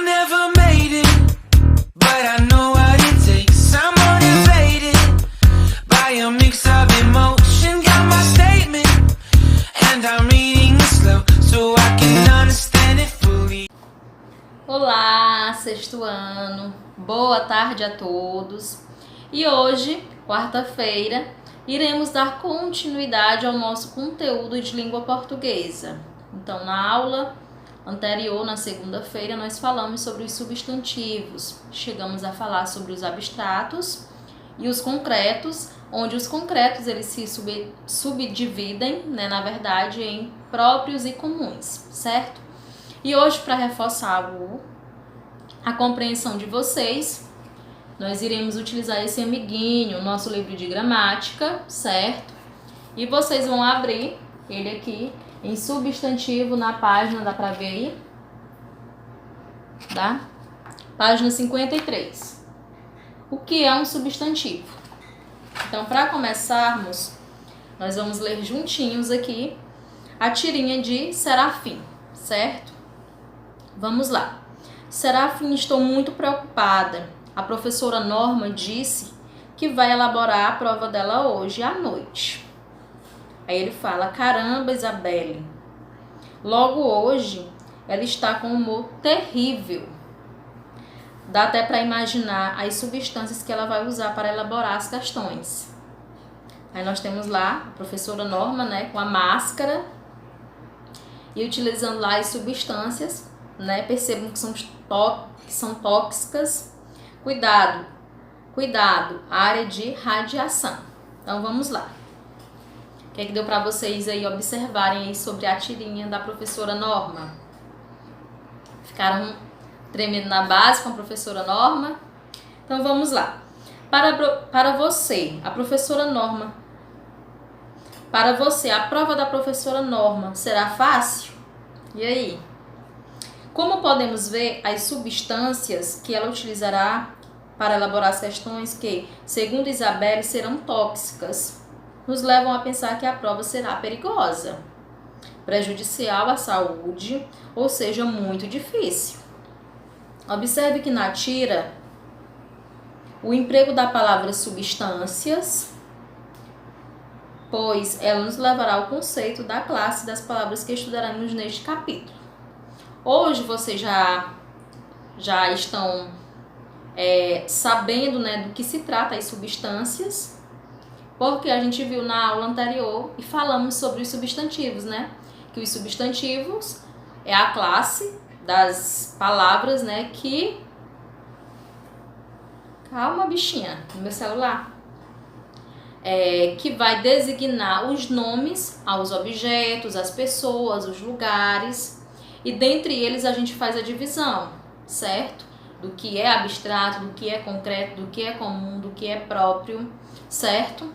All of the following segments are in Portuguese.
never made it, but I know what it takes. I'm motivated by a mix of emotion. Got my statement, and I'm reading it slow so I can understand it fully. Olá, sexto ano, boa tarde a todos. E hoje, quarta-feira, iremos dar continuidade ao nosso conteúdo de língua portuguesa. Então, na aula anterior, na segunda-feira, nós falamos sobre os substantivos. Chegamos a falar sobre os abstratos e os concretos, onde os concretos eles se subdividem, na verdade, em próprios e comuns, certo? E hoje, para reforçar a compreensão de vocês, nós iremos utilizar esse amiguinho, nosso livro de gramática, certo? E vocês vão abrir ele aqui em substantivo na página, dá pra ver aí? Tá? Página 53. O que é um substantivo? Então, para começarmos, nós vamos ler juntinhos aqui a tirinha de Serafim, certo? Vamos lá. Serafim, estou muito preocupada. A professora Norma disse que vai elaborar a prova dela hoje à noite. Aí ele fala, caramba, Isabelle, logo hoje ela está com um humor terrível. Dá até para imaginar as substâncias que ela vai usar para elaborar as questões. Aí nós temos lá a professora Norma, com a máscara e utilizando lá as substâncias, percebam que são tóxicas. Cuidado, área de radiação. Então vamos lá. O que é que deu para vocês aí observarem aí sobre a tirinha da professora Norma? Ficaram tremendo na base com a professora Norma? Então vamos lá. Para você, a professora Norma, para você, a prova da professora Norma será fácil? E aí? Como podemos ver, as substâncias que ela utilizará para elaborar as questões que, segundo Isabelle, serão tóxicas, nos levam a pensar que a prova será perigosa, prejudicial à saúde, ou seja, muito difícil. Observe que na tira, o emprego da palavra substâncias, pois ela nos levará ao conceito da classe das palavras que estudaremos neste capítulo. Hoje vocês já estão sabendo do que se trata as substâncias, porque a gente viu na aula anterior e falamos sobre os substantivos, que os substantivos é a classe das palavras, que... Calma, bichinha, no meu celular. Que vai designar os nomes aos objetos, às pessoas, os lugares, e dentre eles a gente faz a divisão, certo? Do que é abstrato, do que é concreto, do que é comum, do que é próprio, certo?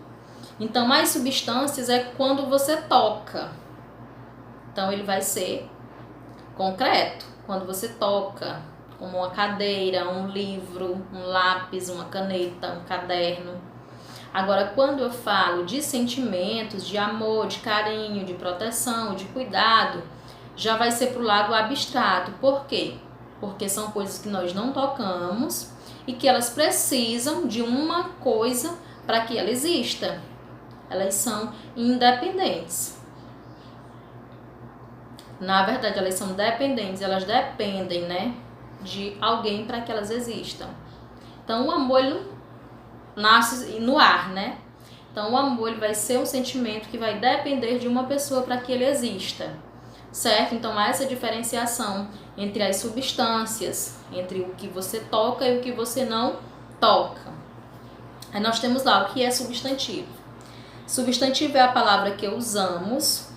Então, as substâncias é quando você toca. Então, ele vai ser concreto, quando você toca, como uma cadeira, um livro, um lápis, uma caneta, um caderno. Agora, quando eu falo de sentimentos, de amor, de carinho, de proteção, de cuidado, já vai ser para o lado abstrato. Por quê? Porque são coisas que nós não tocamos e que elas precisam de uma coisa para que ela exista. Elas são independentes. Na verdade, elas são dependentes, elas dependem, de alguém para que elas existam. Então, o amor ele nasce no ar, Então, o amor ele vai ser um sentimento que vai depender de uma pessoa para que ele exista. Certo? Então, há essa diferenciação entre as substâncias, entre o que você toca e o que você não toca. Aí nós temos lá o que é substantivo. Substantivo é a palavra que usamos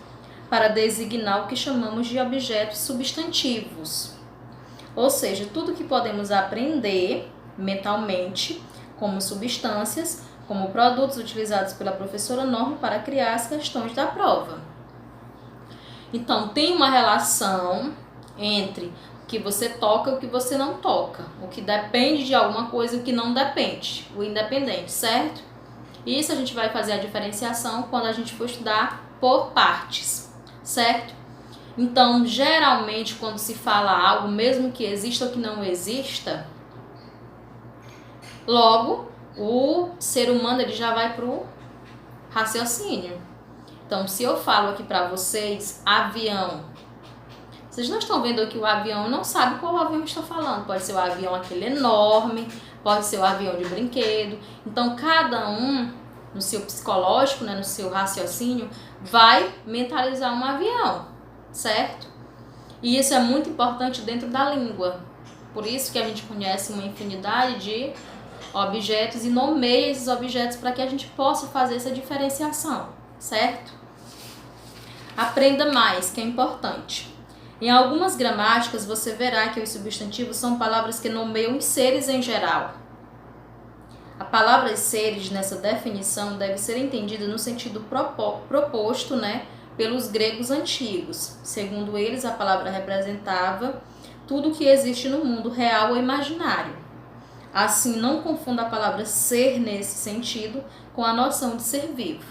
para designar o que chamamos de objetos substantivos. Ou seja, tudo que podemos aprender mentalmente como substâncias, como produtos utilizados pela professora Norma para criar as questões da prova. Então, tem uma relação entre o que você toca e o que você não toca. O que depende de alguma coisa e o que não depende. O independente, certo? Isso a gente vai fazer a diferenciação quando a gente for estudar por partes, certo? Então, geralmente, quando se fala algo, mesmo que exista ou que não exista, logo o ser humano ele já vai pro raciocínio. Então, se eu falo aqui para vocês avião, vocês não estão vendo aqui o avião, não sabe qual avião eu estou falando. Pode ser o avião aquele enorme, pode ser o avião de brinquedo. Então, cada um, no seu psicológico, né, no seu raciocínio, vai mentalizar um avião, certo? E isso é muito importante dentro da língua. Por isso que a gente conhece uma infinidade de objetos e nomeia esses objetos para que a gente possa fazer essa diferenciação, certo? Aprenda mais, que é importante. Em algumas gramáticas você verá que os substantivos são palavras que nomeiam os seres em geral. A palavra seres nessa definição deve ser entendida no sentido proposto, né, pelos gregos antigos. Segundo eles, a palavra representava tudo que existe no mundo real ou imaginário. Assim, não confunda a palavra ser nesse sentido com a noção de ser vivo.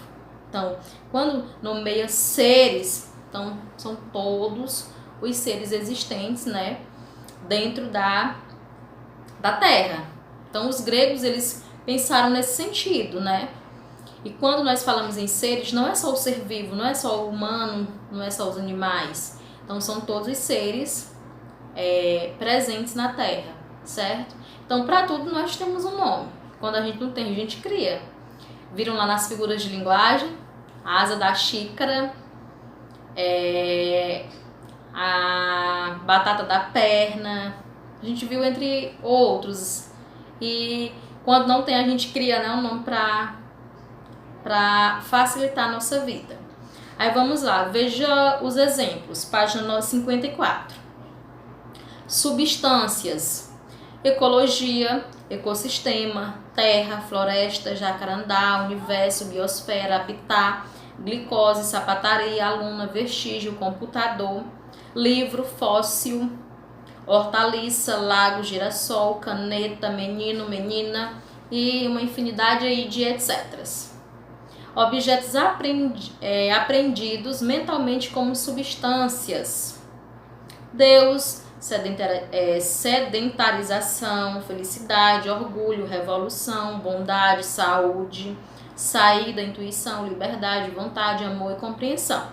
Então, quando nomeia seres, então são todos os seres existentes, né, dentro da Terra. Então, os gregos, eles pensaram nesse sentido, né? E quando nós falamos em seres, não é só o ser vivo, não é só o humano, não é só os animais. Então, são todos os seres presentes na Terra, certo? Então, para tudo nós temos um nome. Quando a gente não tem, a gente cria. Viram lá nas figuras de linguagem? A asa da xícara, a batata da perna. A gente viu entre outros. E quando não tem, a gente cria, né, um nome para facilitar a nossa vida. Aí vamos lá, veja os exemplos. Página 54. Substâncias. Ecologia, ecossistema, terra, floresta, jacarandá, universo, biosfera, habitat, glicose, sapataria, aluna, vestígio, computador, livro, fóssil, hortaliça, lago, girassol, caneta, menino, menina e uma infinidade aí de etc. Objetos apreendidos mentalmente como substâncias. Deus, sedentarização, felicidade, orgulho, revolução, bondade, saúde, saída, intuição, liberdade, vontade, amor e compreensão.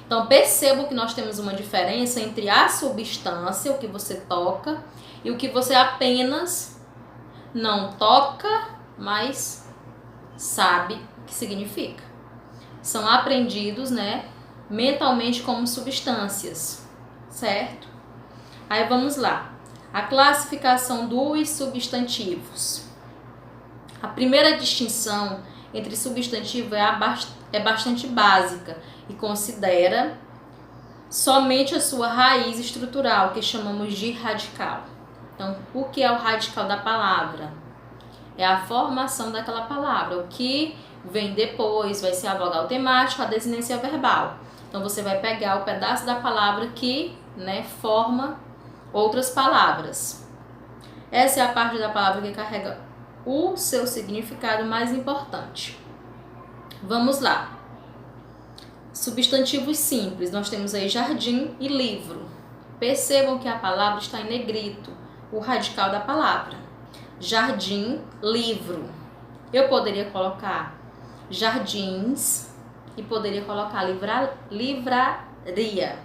Então, perceba que nós temos uma diferença entre a substância, o que você toca, e o que você apenas não toca, mas sabe o que significa. São apreendidos, né, mentalmente como substâncias, certo? Aí vamos lá. A classificação dos substantivos. A primeira distinção entre substantivo é bastante básica e considera somente a sua raiz estrutural, que chamamos de radical. Então, o que é o radical da palavra? É a formação daquela palavra. O que vem depois vai ser a vogal temática, a desinência verbal. Então, você vai pegar o pedaço da palavra que, né, forma outras palavras. Essa é a parte da palavra que carrega o seu significado mais importante. Vamos lá. Substantivos simples. Nós temos aí jardim e livro. Percebam que a palavra está em negrito, o radical da palavra. Jardim, livro. Eu poderia colocar jardins e poderia colocar livraria.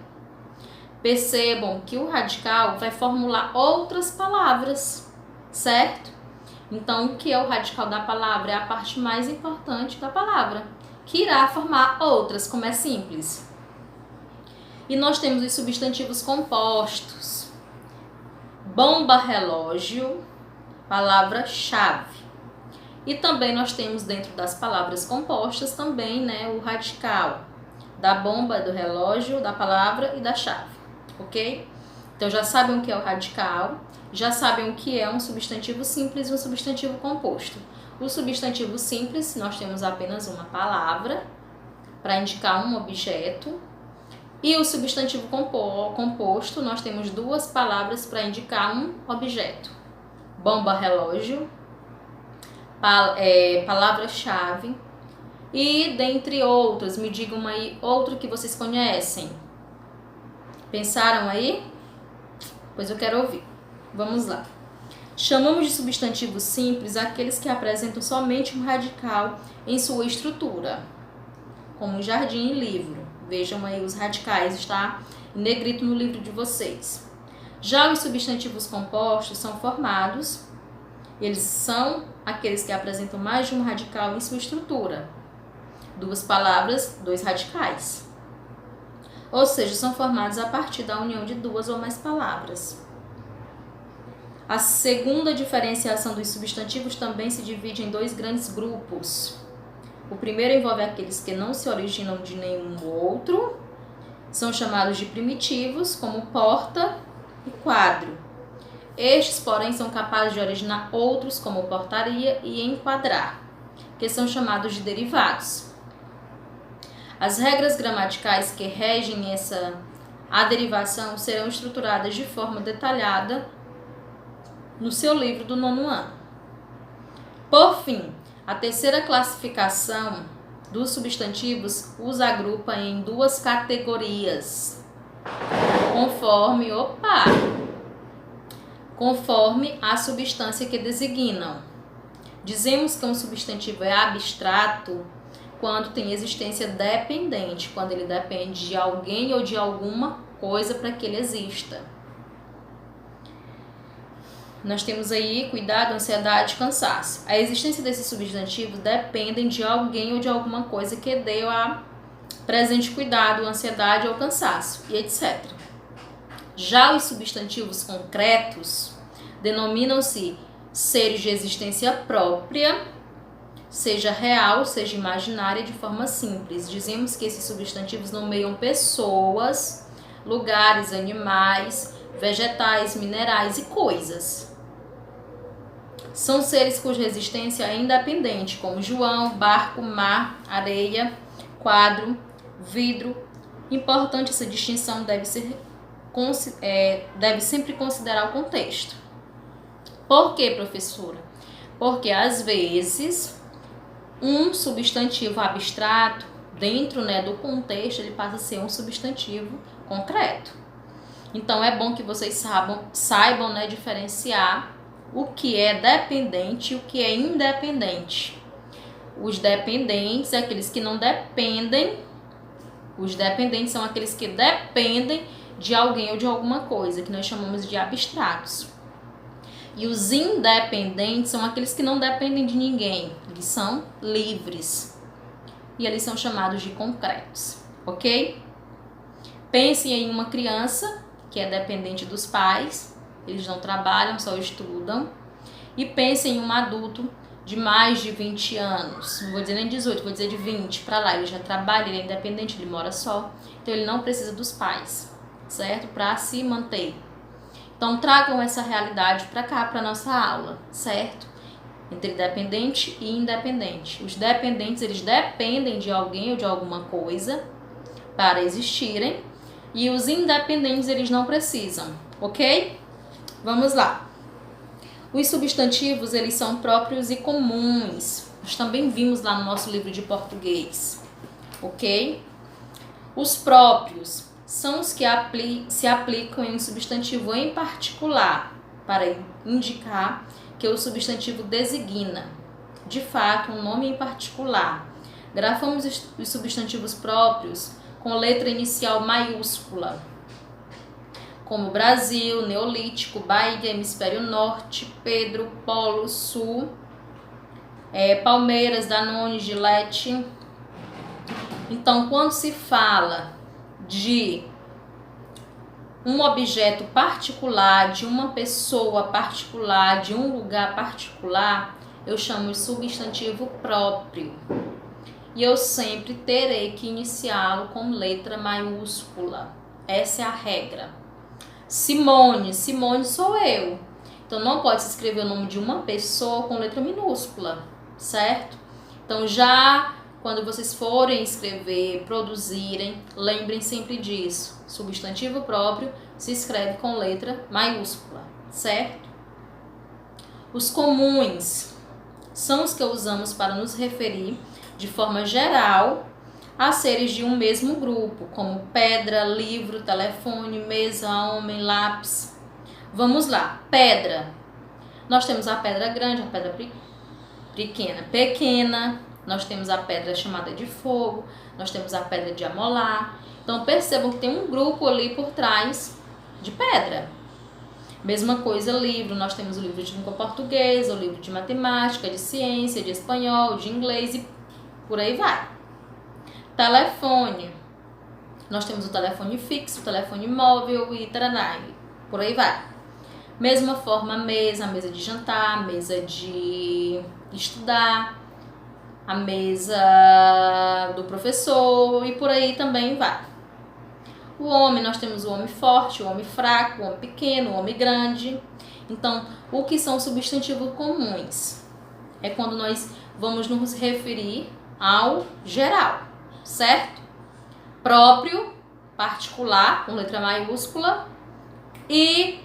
Percebam que o radical vai formular outras palavras, certo? Então, o que é o radical da palavra? É a parte mais importante da palavra, que irá formar outras, como é simples. E nós temos os substantivos compostos. Bomba, relógio, palavra-chave. E também nós temos dentro das palavras compostas também, né, o radical da bomba, do relógio, da palavra e da chave. Ok? Então já sabem o que é o radical, já sabem o que é um substantivo simples e um substantivo composto. O substantivo simples, nós temos apenas uma palavra para indicar um objeto. E o substantivo composto, nós temos duas palavras para indicar um objeto. Bomba, relógio, palavra-chave e dentre outras. Me digam aí outro que vocês conhecem. Pensaram aí? Pois eu quero ouvir. Vamos lá. Chamamos de substantivos simples aqueles que apresentam somente um radical em sua estrutura, como jardim e livro. Vejam aí os radicais, está em negrito no livro de vocês. Já os substantivos compostos são formados, eles são aqueles que apresentam mais de um radical em sua estrutura. 2 palavras, 2 radicais. Ou seja, são formados a partir da união de 2 ou mais palavras. A segunda diferenciação dos substantivos também se divide em 2 grandes grupos. O primeiro envolve aqueles que não se originam de nenhum outro, são chamados de primitivos, como porta e quadro. Estes, porém, são capazes de originar outros, como portaria e enquadrar, que são chamados de derivados. As regras gramaticais que regem a derivação serão estruturadas de forma detalhada no seu livro do 9º ano. Por fim, a terceira classificação dos substantivos os agrupa em 2 categorias, conforme a substância que designam. Dizemos que um substantivo é abstrato quando tem existência dependente, quando ele depende de alguém ou de alguma coisa para que ele exista. Nós temos aí cuidado, ansiedade e cansaço. A existência desses substantivos dependem de alguém ou de alguma coisa que dê a presente cuidado, ansiedade ou cansaço, e etc. Já os substantivos concretos denominam-se seres de existência própria, seja real, seja imaginária, de forma simples. Dizemos que esses substantivos nomeiam pessoas, lugares, animais, vegetais, minerais e coisas. São seres cuja existência é independente, como João, barco, mar, areia, quadro, vidro. Importante essa distinção, deve sempre considerar o contexto. Por quê, professora? Porque às vezes um substantivo abstrato, dentro do contexto, ele passa a ser um substantivo concreto. Então é bom que vocês saibam diferenciar o que é dependente e o que é independente. Os dependentes é aqueles que não dependem. Os dependentes são aqueles que dependem de alguém ou de alguma coisa, que nós chamamos de abstratos. E os independentes são aqueles que não dependem de ninguém. Eles são livres. E eles são chamados de concretos. Ok? Pensem em uma criança que é dependente dos pais. Eles não trabalham, só estudam. E pensem em um adulto de mais de 20 anos. Não vou dizer nem 18, vou dizer de 20 para lá. Ele já trabalha, ele é independente, ele mora só. Então ele não precisa dos pais, certo? Para se manter. Então tragam essa realidade para cá, para nossa aula, certo? Entre dependente e independente. Os dependentes, eles dependem de alguém ou de alguma coisa para existirem. E os independentes, eles não precisam, ok? Vamos lá. Os substantivos, eles são próprios e comuns. Nós também vimos lá no nosso livro de português, ok? Os próprios são os que se aplicam em um substantivo em particular, para indicar que o substantivo designa, de fato, um nome em particular. Grafamos os substantivos próprios com letra inicial maiúscula, como Brasil, Neolítico, Bahia, Hemisfério Norte, Pedro, Polo, Sul, Palmeiras, Danone, Gillette. Então, quando se fala de um objeto particular, de uma pessoa particular, de um lugar particular, eu chamo de substantivo próprio. E eu sempre terei que iniciá-lo com letra maiúscula. Essa é a regra. Simone sou eu. Então não pode se escrever o nome de uma pessoa com letra minúscula, certo? Então já quando vocês forem escrever, produzirem, lembrem sempre disso. Substantivo próprio se escreve com letra maiúscula, certo? Os comuns são os que usamos para nos referir de forma geral a seres de um mesmo grupo, como pedra, livro, telefone, mesa, homem, lápis. Vamos lá. Pedra. Nós temos a pedra grande, a pedra pequena. Nós temos a pedra chamada de fogo. Nós temos a pedra de amolar. Então, percebam que tem um grupo ali por trás de pedra. Mesma coisa, livro. Nós temos o livro de língua portuguesa, o livro de matemática, de ciência, de espanhol, de inglês e por aí vai. Telefone. Nós temos o telefone fixo, o telefone móvel e taraná, por aí vai. Mesma forma, a mesa de jantar, a mesa de estudar, a mesa do professor e por aí também vai. O homem, nós temos o homem forte, o homem fraco, o homem pequeno, o homem grande. Então, o que são substantivos comuns? É quando nós vamos nos referir ao geral, certo? Próprio, particular, com letra maiúscula, e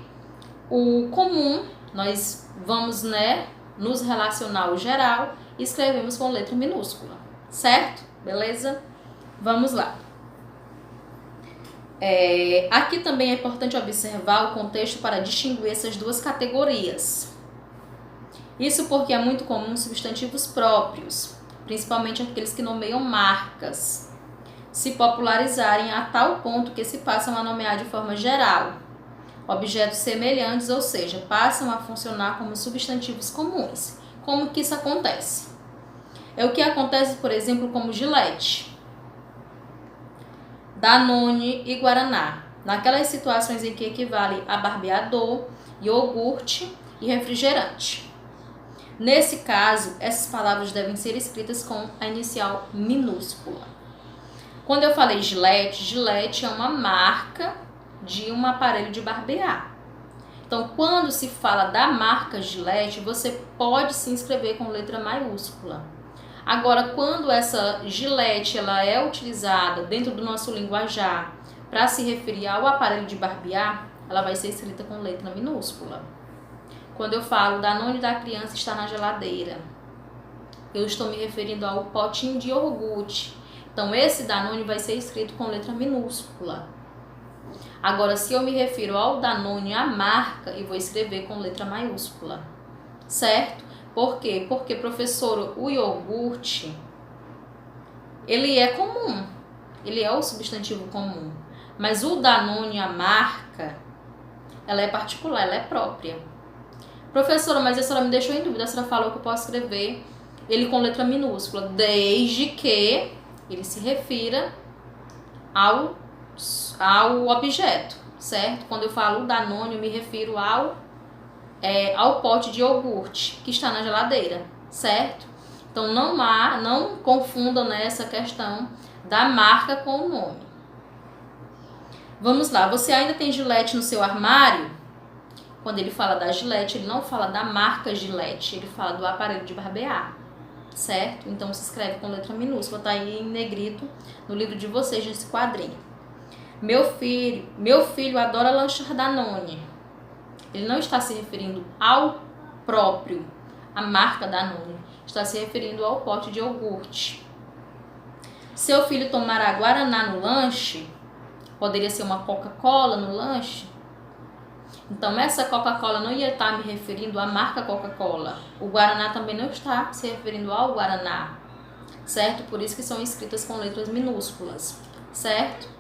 o comum, nós vamos, nos relacionar ao geral e escrevemos com letra minúscula, certo? Beleza? Vamos lá. Aqui também é importante observar o contexto para distinguir essas duas categorias. Isso porque é muito comum substantivos próprios, principalmente aqueles que nomeiam marcas, se popularizarem a tal ponto que se passam a nomear de forma geral objetos semelhantes, ou seja, passam a funcionar como substantivos comuns. Como que isso acontece? É o que acontece, por exemplo, como Gillette, Danone e Guaraná, naquelas situações em que equivale a barbeador, iogurte e refrigerante. Nesse caso, essas palavras devem ser escritas com a inicial minúscula. Quando eu falei Gillette, Gillette é uma marca de um aparelho de barbear. Então, quando se fala da marca Gillette, você pode se inscrever com letra maiúscula. Agora, quando essa Gillette ela é utilizada dentro do nosso linguajar para se referir ao aparelho de barbear, ela vai ser escrita com letra minúscula. Quando eu falo Danone da criança está na geladeira, eu estou me referindo ao potinho de iogurte. Então, esse Danone vai ser escrito com letra minúscula. Agora, se eu me refiro ao Danone, a marca, eu vou escrever com letra maiúscula, certo? Por quê? Porque, professor, o iogurte, ele é comum, ele é o substantivo comum. Mas o Danone, a marca, ela é particular, ela é própria. Professora, mas a senhora me deixou em dúvida, a senhora falou que eu posso escrever ele com letra minúscula, desde que ele se refira ao objeto, certo? Quando eu falo Danone, eu me refiro ao pote de iogurte que está na geladeira, certo? Então não confundam essa questão da marca com o nome. Vamos lá, você ainda tem Gillette no seu armário? Quando ele fala da Gillette, ele não fala da marca Gillette, ele fala do aparelho de barbear, certo? Então se escreve com letra minúscula, tá aí em negrito no livro de vocês, nesse quadrinho. Meu filho adora lanchar Danone. Ele não está se referindo ao próprio, a marca Danone. Está se referindo ao pote de iogurte. Seu filho tomará Guaraná no lanche? Poderia ser uma Coca-Cola no lanche? Então, essa Coca-Cola não ia estar me referindo à marca Coca-Cola. O Guaraná também não está se referindo ao Guaraná, certo? Por isso que são escritas com letras minúsculas, certo?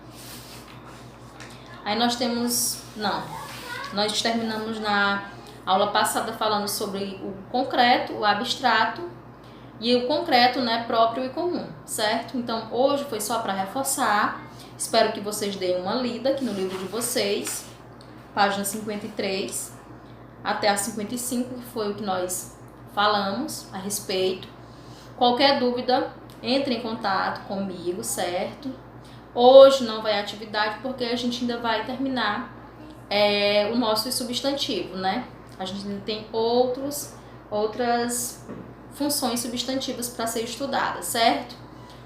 Aí nós terminamos na aula passada falando sobre o concreto, o abstrato e o concreto, próprio e comum, certo? Então, hoje foi só para reforçar. Espero que vocês deem uma lida aqui no livro de vocês, página 53 até a 55, que foi o que nós falamos a respeito. Qualquer dúvida, entre em contato comigo, certo? Hoje não vai atividade porque a gente ainda vai terminar o nosso substantivo, A gente ainda tem outras funções substantivas para ser estudadas, certo?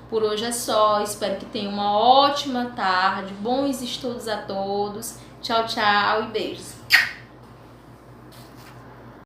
Por hoje é só, espero que tenham uma ótima tarde, bons estudos a todos. Tchau, tchau e beijos.